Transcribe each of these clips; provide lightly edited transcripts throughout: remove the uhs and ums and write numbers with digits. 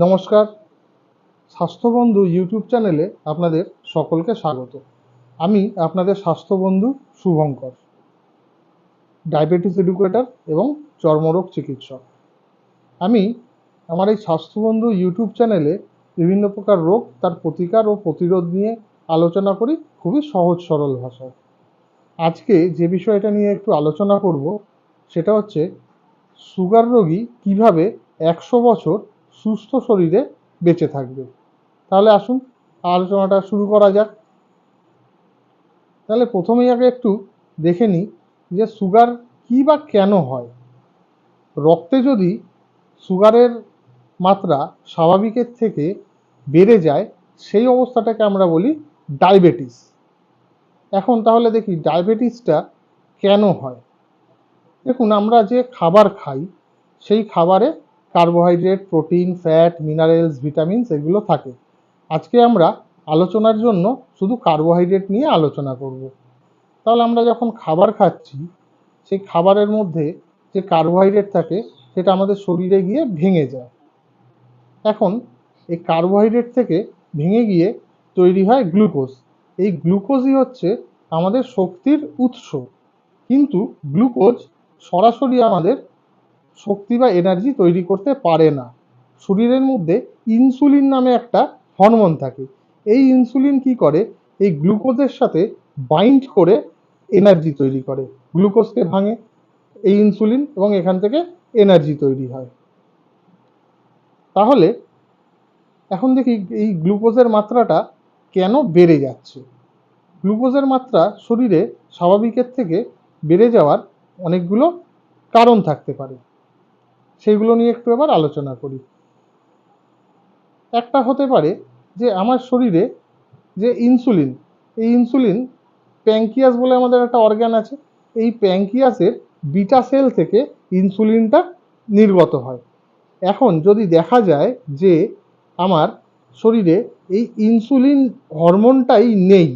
নমস্কার, স্বাস্থ্যবন্ধু ইউটিউব চ্যানেলে আপনাদের সকলকে স্বাগত। আমি আপনাদের স্বাস্থ্যবন্ধু শুভঙ্কর, ডায়াবেটিস এডুকেটর এবং চর্মরোগ চিকিৎসক। আমি আমার এই স্বাস্থ্যবন্ধু ইউটিউব চ্যানেলে বিভিন্ন প্রকার রোগ, তার প্রতিকার ও প্রতিরোধ নিয়ে আলোচনা করি খুবই সহজ সরল ভাষায়। আজকে যে বিষয়টা নিয়ে একটু আলোচনা করব সেটা হচ্ছে সুগার রোগী কিভাবে 100 বছর সুস্থ শরীরে বেঁচে থাকবে। তাহলে আসুন আলোচনাটা শুরু করা যাক। তাহলে প্রথমেই আগে একটু দেখে নিই যে সুগার কী বা কেন হয়। রক্তে যদি সুগারের মাত্রা স্বাভাবিকের থেকে বেড়ে যায় সেই অবস্থাটাকে আমরা বলি ডায়াবেটিস। এখন তাহলে দেখি ডায়াবেটিসটা কেন হয়। দেখুন, আমরা যে খাবার খাই সেই খাবারে carbohydrate, protein, fat, minerals, vitamins এগুলো থাকে। আজকে আমরা আলোচনার জন্য শুধু কার্বোহাইড্রেট নিয়ে আলোচনা করব। তাহলে আমরা যখন খাবার খাচ্ছি সেই খাবারের মধ্যে যে কার্বোহাইড্রেট থাকে সেটা আমাদের শরীরে গিয়ে ভেঙে যায়। এখন এই কার্বোহাইড্রেট থেকে ভেঙে গিয়ে তৈরি হয় গ্লুকোজ। এই গ্লুকোজই হচ্ছে আমাদের শক্তির উৎস। কিন্তু গ্লুকোজ সরাসরি আমাদের শক্তি বা এনার্জি তৈরি করতে পারে না। শরীরের মধ্যে ইনসুলিন নামে একটা হরমোন থাকে। এই ইনসুলিন কি করে, এই গ্লুকোজের সাথে বাইন্ড করে এনার্জি তৈরি করে, গ্লুকোজকে ভাঙে এই ইনসুলিন এবং এখান থেকে এনার্জি তৈরি হয়। তাহলে এখন দেখি এই গ্লুকোজের মাত্রাটা কেন বেড়ে যাচ্ছে। গ্লুকোজের মাত্রা শরীরে স্বাভাবিকের থেকে বেড়ে যাওয়ার অনেকগুলো কারণ থাকতে পারে, সেইগুলো নিয়ে একটু এবার আলোচনা করি। একটা হতে পারে যে আমার শরীরে যে ইনসুলিন, এই ইনসুলিন প্যাঙ্কিয়াস বলে আমাদের একটা অর্গান আছে, এই প্যাঙ্কিয়াসের বিটা সেল থেকে ইনসুলিনটা নির্গত হয়। এখন যদি দেখা যায় যে আমার শরীরে এই ইনসুলিন হরমোনটাই নেই,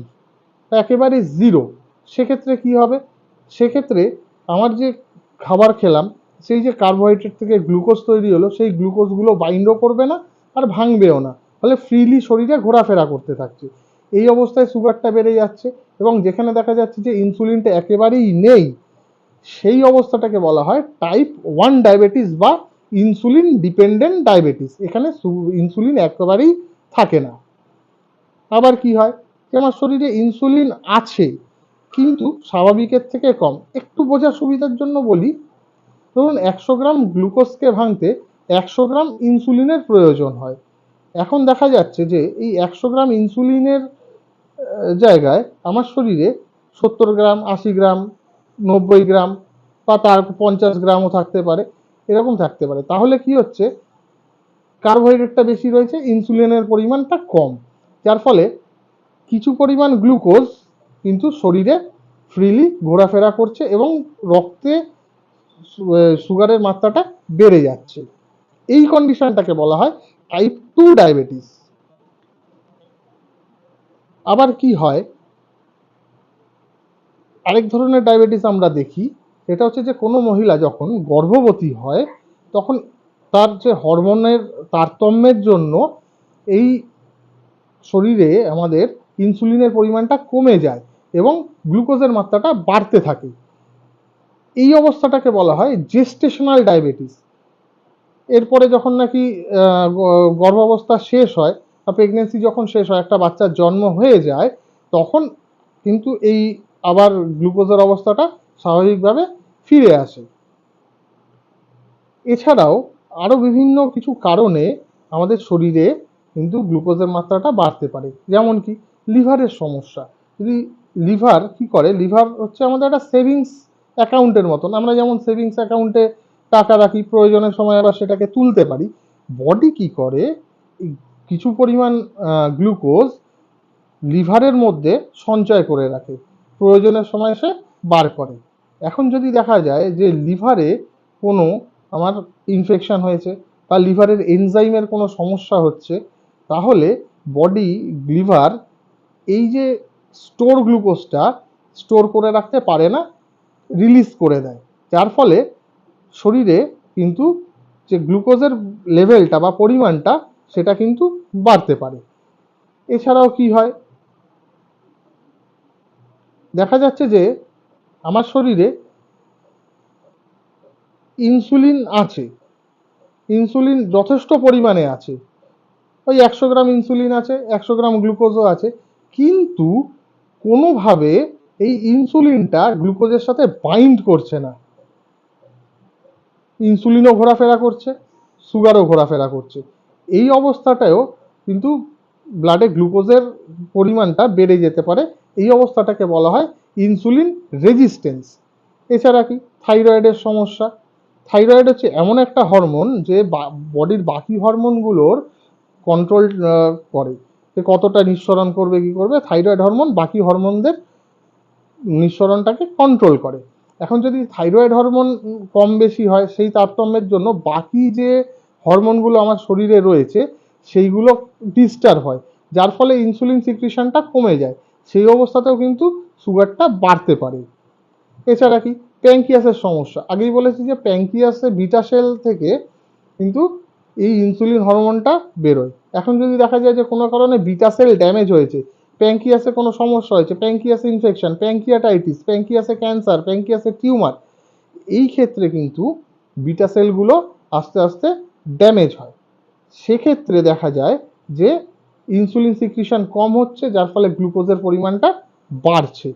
একেবারে জিরো, সেক্ষেত্রে কি হবে? সেক্ষেত্রে আমার যে খাবার খেলাম সেই যে কার্বোহাইড্রেট থেকে গ্লুকোজ তৈরি হলো সেই গ্লুকোজগুলো বাইন্ডও করবে না আর ভাঙবেও না, ফলে ফ্রিলি শরীরে ঘোরাফেরা করতে থাকছে। এই অবস্থায় সুগারটা বেড়ে যাচ্ছে এবং যেখানে দেখা যাচ্ছে যে ইনসুলিনটা একেবারেই নেই সেই অবস্থাটাকে বলা হয় টাইপ 1 ডায়াবেটিস বা ইনসুলিন ডিপেন্ডেন্ট ডায়াবেটিস। এখানে ইনসুলিন একেবারেই থাকে না। আবার কি হয় যে আমার শরীরে ইনসুলিন আছে কিন্তু স্বাভাবিকের থেকে কম। একটু বোঝার সুবিধার জন্য বলি, ধরুন 100 গ্রাম গ্লুকোজকে ভাঙতে 100 গ্রাম ইনসুলিনের প্রয়োজন হয়। এখন দেখা যাচ্ছে যে এই 100 গ্রাম ইনসুলিনের জায়গায় আমার শরীরে 70 গ্রাম, 80 গ্রাম, 90 গ্রাম বা তার 50 গ্রামও থাকতে পারে, এরকম থাকতে পারে। তাহলে কি হচ্ছে, কার্বোহাইড্রেটটা বেশি রয়েছে, ইনসুলিনের পরিমাণটা কম, যার ফলে কিছু পরিমাণ গ্লুকোজ কিন্তু শরীরে ফ্রিলি ঘোরাফেরা করছে এবং রক্তে সুগারের মাত্রাটা বেড়ে যাচ্ছে। এই কন্ডিশনটাকে বলা হয় টাইপ 2 ডায়াবেটিস। আবার কি হয়, আরেক ধরনের ডায়াবেটিস আমরা দেখি, সেটা হচ্ছে যে কোনো মহিলা যখন গর্ভবতী হয় তখন তার যে হরমোনের তারতম্যের জন্য এই শরীরে আমাদের ইনসুলিনের পরিমাণটা কমে যায় এবং গ্লুকোজের মাত্রাটা বাড়তে থাকে। এই অবস্থাটাকে বলা হয় জেস্টেশনাল ডায়াবেটিস। এরপরে যখন নাকি গর্ভাবস্থা শেষ হয় বা প্রেগনেন্সি যখন শেষ হয়, একটা বাচ্চার জন্ম হয়ে যায়, তখন কিন্তু এই আবার গ্লুকোজের অবস্থাটা স্বাভাবিকভাবে ফিরে আসে। এছাড়াও আরও বিভিন্ন কিছু কারণে আমাদের শরীরে কিন্তু গ্লুকোজের মাত্রাটা বাড়তে পারে। যেমন কি লিভারের সমস্যা। যদি লিভার কি করে, লিভার হচ্ছে আমাদের একটা সেভিংস অ্যাকাউন্টের মতন। আমরা যেমন সেভিংস অ্যাকাউন্টে টাকা রাখি, প্রয়োজনের সময় আবার সেটাকে তুলতে পারি। বডি কি করে, কিছু পরিমাণ গ্লুকোজ লিভারের মধ্যে সঞ্চয় করে রাখে, প্রয়োজনের সময় সে বার করে। এখন যদি দেখা যায় যে লিভারে কোনো আমার ইনফেকশন হয়েছে বা লিভারের এনজাইমের কোনো সমস্যা হচ্ছে, তাহলে বডি, লিভার এই যে স্টোর গ্লুকোজটা স্টোর করে রাখতে পারে না, রিলিজ করে দেয়, যার ফলে শরীরে কিন্তু যে গ্লুকোজের লেভেলটা বা পরিমাণটা সেটা কিন্তু বাড়তে পারে। এছাড়াও কি হয়, দেখা যাচ্ছে যে আমার শরীরে ইনসুলিন আছে, ইনসুলিন যথেষ্ট পরিমাণে আছে, ওই 100 গ্রাম ইনসুলিন আছে, 100 গ্রাম গ্লুকোজও আছে, কিন্তু কোনোভাবে এই ইনসুলিনটা গ্লুকোজের সাথে বাইন্ড করছে না। ইনসুলিনও ঘোরাফেরা করছে, সুগারও ঘোরাফেরা করছে। এই অবস্থাটাও কিন্তু ব্লাডে গ্লুকোজের পরিমাণটা বেড়ে যেতে পারে। এই অবস্থাটাকে বলা হয় ইনসুলিন রেজিস্ট্যান্স। এছাড়া কি, থাইরয়েডের সমস্যা। থাইরয়েড হচ্ছে এমন একটা হরমোন যে বডির বাকি হরমোনগুলোর কন্ট্রোল করে, যে কতটা নিঃসরণ করবে কি করবে। থাইরয়েড হরমোন বাকি হরমোনদের নিঃসরণটাকে কন্ট্রোল করে। এখন যদি থাইরয়েড হরমোন কম বেশি হয়, সেই তারতম্যের জন্য বাকি যে হরমোনগুলো আমার শরীরে রয়েছে সেইগুলো ডিস্টার্ব হয়, যার ফলে ইনসুলিন সিক্রিশনটা কমে যায়। সেই অবস্থাতেও কিন্তু সুগারটা বাড়তে পারে। এছাড়া কি, প্যাঙ্কিয়াসের সমস্যা। আগেই বলেছি যে প্যাঙ্কিয়াসে বিটা সেল থেকে কিন্তু এই ইনসুলিন হরমোনটা বেরোয়। এখন যদি দেখা যায় যে কোনো কারণে বিটা সেল ড্যামেজ হয়েছে, প্যাঙ্কিয়াসে কোনো সমস্যা হয়েছে, প্যাঙ্কিয়াসে ইনফেকশন, প্যাঙ্কিয়াটাইটিস, প্যাঙ্কিয়াসে ক্যান্সার, প্যাঙ্কিয়াসে টিউমার, এই ক্ষেত্রে কিন্তু বিটা সেলগুলো আস্তে আস্তে ড্যামেজ হয়। সেক্ষেত্রে দেখা যায় যে ইনসুলিন সিক্রিশন কম হচ্ছে, যার ফলে গ্লুকোজের পরিমাণটা বাড়ছে।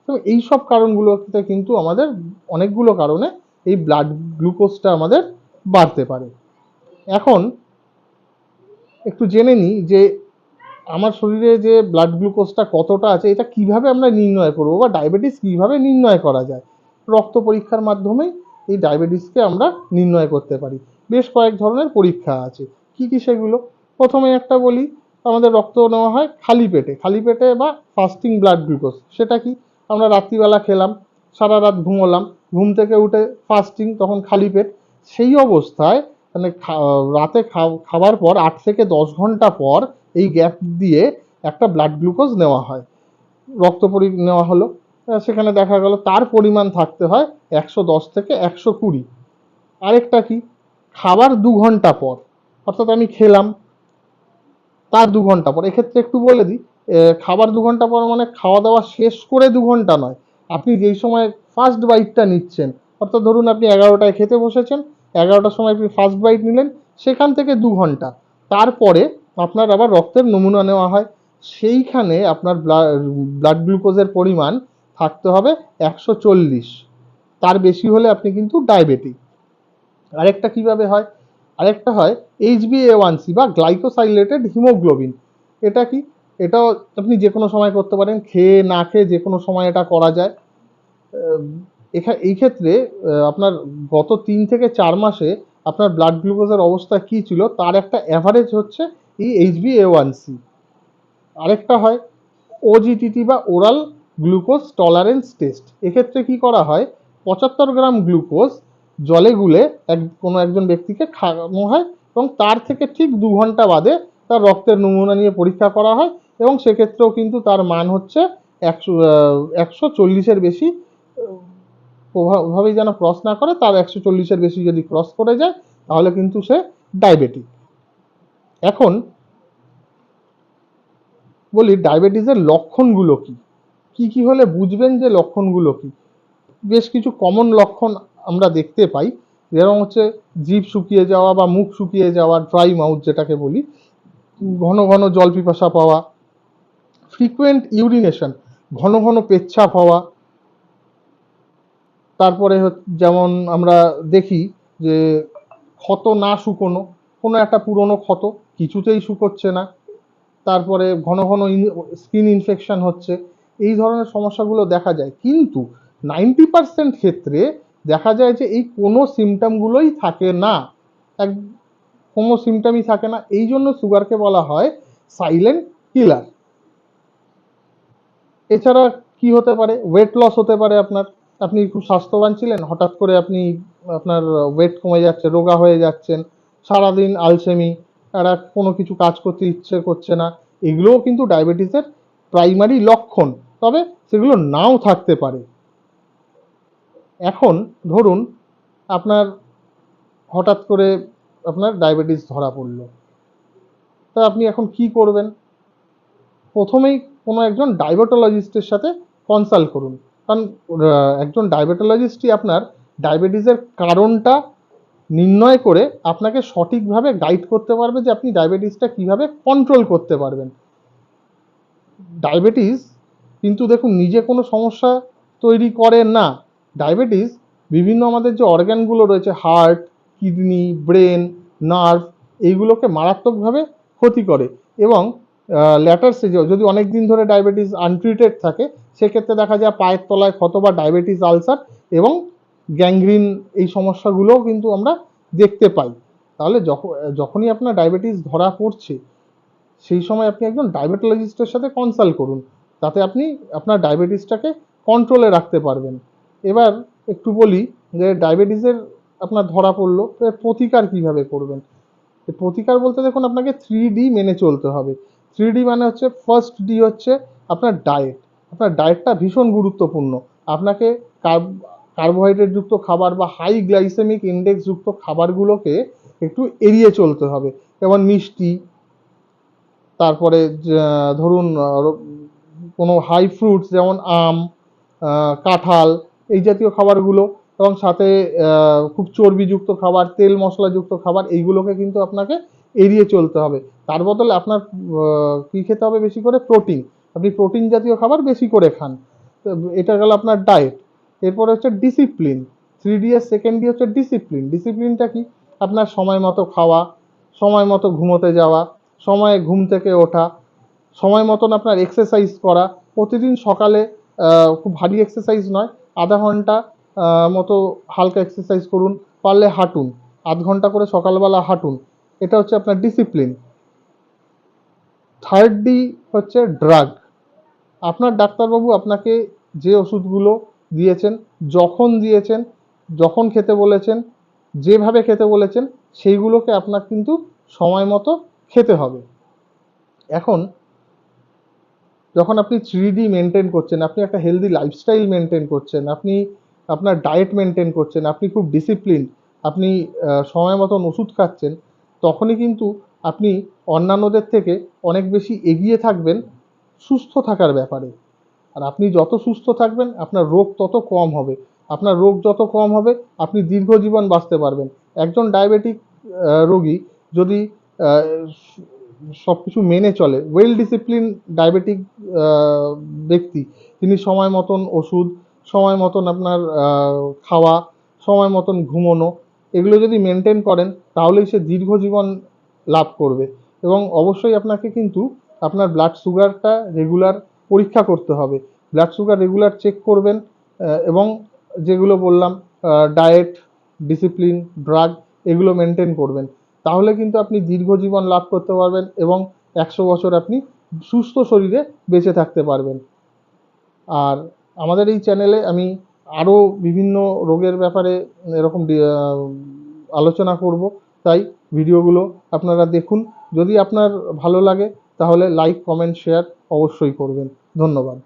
তো এই সব কারণগুলোতে কিন্তু আমাদের অনেকগুলো কারণে এই ব্লাড গ্লুকোজটা আমাদের বাড়তে পারে। এখন একটু জেনে নিই যে আমার শরীরে যে ব্লাড গ্লুকোজটা কতটা আছে এটা কিভাবে আমরা নির্ণয় করব, বা ডায়াবেটিস কিভাবে নির্ণয় করা যায়। রক্ত পরীক্ষার মাধ্যমেই এই ডায়াবেটিসকে আমরা নির্ণয় করতে পারি। বেশ কয়েক ধরনের পরীক্ষা আছে। কি কি সেগুলো? প্রথমে একটা বলি, আমাদের রক্ত নেওয়া হয় খালি পেটে, খালি পেটে বা ফাস্টিং ব্লাড গ্লুকোজ। সেটা কি, আমরা রাত্রিবেলা খেলাম, সারা রাত ঘুমোলাম, ঘুম থেকে উঠে ফাস্টিং, তখন খালি পেট। সেই অবস্থায় মানে রাতে খাবার পর 8 থেকে 10 ঘন্টা পর এই গ্যাপ দিয়ে একটা ব্লাড গ্লুকোজ নেওয়া হয়, নেওয়া হলো। সেখানে দেখা গেল তার পরিমাণ থাকতে হয় 110 থেকে 120। আরেকটা কি, খাবার 2 ঘন্টা পর, অর্থাৎ আমি খেলাম তার 2 ঘন্টা পর। এক্ষেত্রে একটু বলে দিই, খাবার 2 ঘন্টা পর মানে খাওয়া দাওয়া শেষ করে 2 ঘন্টা নয়, আপনি যেই সময় ফার্স্ট বাইটটা নিচ্ছেন, অর্থাৎ ধরুন আপনি 11টায় খেতে বসেছেন, 11টার সময় আপনি ফার্স্ট বাইট নিলেন, সেখান থেকে 2 ঘন্টা তারপরে আপনার আবার রক্তের নমুনা নেওয়া হয়। সেইখানে আপনার ব্লাড গ্লুকোজের পরিমাণ থাকতে হবে 140, তার বেশি হলে আপনি কিন্তু ডায়াবেটিক। আরেকটা কিভাবে হয়, আরেকটা হয় HbA1c বা গ্লাইকোসাইলেটেড হিমোগ্লোবিন। এটা কি, এটাও আপনি যে কোনো সময় করতে পারেন, খেয়ে না খেয়ে যে কোনো সময় এটা করা যায়। এই ক্ষেত্রে আপনার গত 3 থেকে 4 মাসে আপনার ব্লাড গ্লুকোজের অবস্থা কি ছিল তার একটা অ্যাভারেজ হচ্ছে এই HbA1c। আরেকটা হয় ওজিটিটি বা ওরাল গ্লুকোজ টলারেন্স টেস্ট। এক্ষেত্রে কি করা হয়, 75 গ্রাম গ্লুকোজ জলে গুলে কোনো একজন ব্যক্তিকে খাওয়ানো হয়, এবং তার থেকে ঠিক 2 ঘন্টা বাদে তার রক্তের নমুনা নিয়ে পরীক্ষা করা হয়, এবং সেক্ষেত্রেও কিন্তু তার মান হচ্ছে 140-এর বেশি। কোনোভাবেই যেন ক্রস না করে, তার 140-এর বেশি যদি ক্রস করে যায় তাহলে কিন্তু সে ডায়াবেটিক। এখন বলি ডায়াবেটিসের লক্ষণগুলো কি, কি কি হলে বুঝবেন যে লক্ষণগুলো কি। বেশ কিছু কমন লক্ষণ আমরা দেখতে পাই, যেরকম হচ্ছে জিভ শুকিয়ে যাওয়া বা মুখ শুকিয়ে যাওয়া, ড্রাই মাউথ যেটাকে বলি, ঘন ঘন জল পিপাসা পাওয়া, ফ্রিকুয়েন্ট ইউরিনেশন, ঘন ঘন পেচ্ছাপ হওয়া। তারপরে যেমন আমরা দেখি যে ক্ষত না শুকোনো, কোনো একটা পুরনো ক্ষত কিছুতেই শুকোচ্ছে না, তারপরে ঘন ঘন স্কিন ইনফেকশন হচ্ছে, এই ধরনের সমস্যাগুলো দেখা যায়। কিন্তু 90% ক্ষেত্রে দেখা যায় যে এই কোনো সিমটমগুলোই থাকে না, এক কোনো সিমটমই থাকে না। এই জন্য সুগারকে বলা হয় সাইলেন্ট কিলার। এছাড়া কি হতে পারে, ওয়েট লস হতে পারে আপনার। আপনি খুব স্বাস্থ্যবান ছিলেন, হঠাৎ করে আপনার ওয়েট কমে যাচ্ছে, রোগা হয়ে যাচ্ছেন, সারাদিন আলসেমি, একটা কোনো কিছু কাজ করতে ইচ্ছে করছে না। এগুলোও কিন্তু ডায়াবেটিসের প্রাইমারি লক্ষণ, তবে সেগুলো নাও থাকতে পারে। এখন ধরুন আপনার হঠাৎ করে আপনার ডায়াবেটিস ধরা পড়লো, তা আপনি এখন কি করবেন? প্রথমেই কোনো একজন ডায়াবেটোলজিস্টের সাথে কনসাল্ট করুন, কারণ একজন ডায়াবেটোলজিস্টই আপনার ডায়াবেটিসের কারণটা নির্ণয় করে আপনাকে সঠিকভাবে গাইড করতে পারবে যে আপনি ডায়াবেটিসটা কিভাবে কন্ট্রোল করতে পারবেন। ডায়াবেটিস কিন্তু দেখুন নিজে কোনো সমস্যা তৈরি করে না। ডায়াবেটিস বিভিন্ন আমাদের যে অর্গ্যানগুলো রয়েছে, হার্ট, কিডনি, ব্রেন, নার্ভ, এইগুলোকে মারাত্মকভাবে ক্ষতি করে। এবং ল্যাটার স্টেজেও যদি অনেক দিন ধরে ডায়াবেটিস আনট্রিটেড থাকে, সেক্ষেত্রে দেখা যায় পায়ের তলায় ক্ষত বা ডায়াবেটিস আলসার এবং গ্যাংগ্রিন, এই সমস্যাগুলোও কিন্তু আমরা দেখতে পাই। তাহলে যখনই আপনার ডায়াবেটিস ধরা পড়ছে, সেই সময় আপনি একজন ডায়াবেটোলজিস্টের সাথে কনসাল্ট করুন, তাতে আপনি আপনার ডায়াবেটিসটাকে কন্ট্রোলে রাখতে পারবেন। এবার একটু বলি যে ডায়াবেটিসের আপনার ধরা পড়লো, তো এর প্রতিকার কিভাবে করবেন। প্রতিকার বলতে দেখুন আপনাকে 3D মেনে চলতে হবে। 3D মানে হচ্ছে, ফার্স্ট ডি হচ্ছে আপনার ডায়েট। আপনার ডায়েটটা ভীষণ গুরুত্বপূর্ণ। আপনাকে কার্বোহাইড্রেট যুক্ত খাবার বা হাই গ্লাইসেমিক ইন্ডেক্স যুক্ত খাবারগুলোকে একটু এড়িয়ে চলতে হবে, যেমন মিষ্টি, তারপরে ধরুন কোনো হাই ফ্রুটস যেমন আম, কাঁঠাল, এই জাতীয় খাবারগুলো, এবং সাথে খুব চর্বিযুক্ত খাবার, তেল মশলাযুক্ত খাবার, এইগুলোকে কিন্তু আপনাকে এড়িয়ে চলতে হবে। তার বদলে আপনার কী খেতে হবে? বেশি করে প্রোটিন। আপনি প্রোটিন জাতীয় খাবার বেশি করে খান। এটা গেল আপনার ডায়েট। এরপরে হচ্ছে ডিসিপ্লিন। 3D এর সেকেন্ড ডি হচ্ছে ডিসিপ্লিন। ডিসিপ্লিনটা কি? আপনার সময় মতো খাওয়া, সময় মতো ঘুমোতে যাওয়া, সময়ে ঘুম থেকে ওঠা, সময় মতন আপনার এক্সারসাইজ করা। প্রতিদিন সকালে খুব ভারী এক্সারসাইজ নয়, আধা ঘন্টা মতো হালকা এক্সারসাইজ করুন, পারলে হাঁটুন, আধ ঘন্টা করে সকালবেলা হাঁটুন। এটা হচ্ছে আপনার ডিসিপ্লিন। থার্ড ডি হচ্ছে ড্রাগ। আপনার ডাক্তারবাবু আপনাকে যে ওষুধগুলো দিয়েছেন, যখন খেতে বলেছেন, যেভাবে খেতে বলেছেন, সেইগুলোকে আপনার কিন্তু সময় মতো খেতে হবে। এখন যখন আপনি 3D মেনটেন করছেন, আপনি একটা হেলদি লাইফস্টাইল মেনটেন করছেন, আপনি আপনার ডায়েট মেনটেন করছেন, আপনি খুব ডিসিপ্লিন, আপনি সময় মতন ওষুধ খাচ্ছেন, তখনই কিন্তু আপনি অন্যান্যদের থেকে অনেক বেশি এগিয়ে থাকবেন সুস্থ থাকার ব্যাপারে। আর আপনি যত সুস্থ থাকবেন, আপনার রোগ তত কম হবে। আপনার রোগ যত কম হবে, আপনি দীর্ঘজীবন বাঁচতে পারবেন। একজন ডায়াবেটিক রোগী যদি সব কিছু মেনে চলে, ওয়েল ডিসিপ্লিন ডায়াবেটিক ব্যক্তি, তিনি সময় মতন ওষুধ, সময় মতন আপনার খাওয়া, সময় মতন ঘুমোনো, এগুলো যদি মেনটেন করেন, তাহলেই সে দীর্ঘজীবন লাভ করবে। এবং অবশ্যই আপনাকে কিন্তু আপনার ব্লাড সুগারটা রেগুলার পরীক্ষা করতে হবে। ব্লাড সুগার রেগুলার চেক করবেন, এবং যেগুলো বললাম, ডায়েট, ডিসিপ্লিন, ড্রাগ, এগুলো মেনটেন করবেন। তাহলে কিন্তু আপনি দীর্ঘজীবন লাভ করতে পারবেন এবং 100 বছর আপনি সুস্থ শরীরে বেঁচে থাকতে পারবেন। আর আমাদের এই চ্যানেলে আমি আরও বিভিন্ন রোগের ব্যাপারে এরকম আলোচনা করব, তাই ভিডিওগুলো আপনারা দেখুন। যদি আপনার ভালো লাগে, তাহলে লাইক, কমেন্ট, শেয়ার অবশ্যই করবেন। ধন্যবাদ।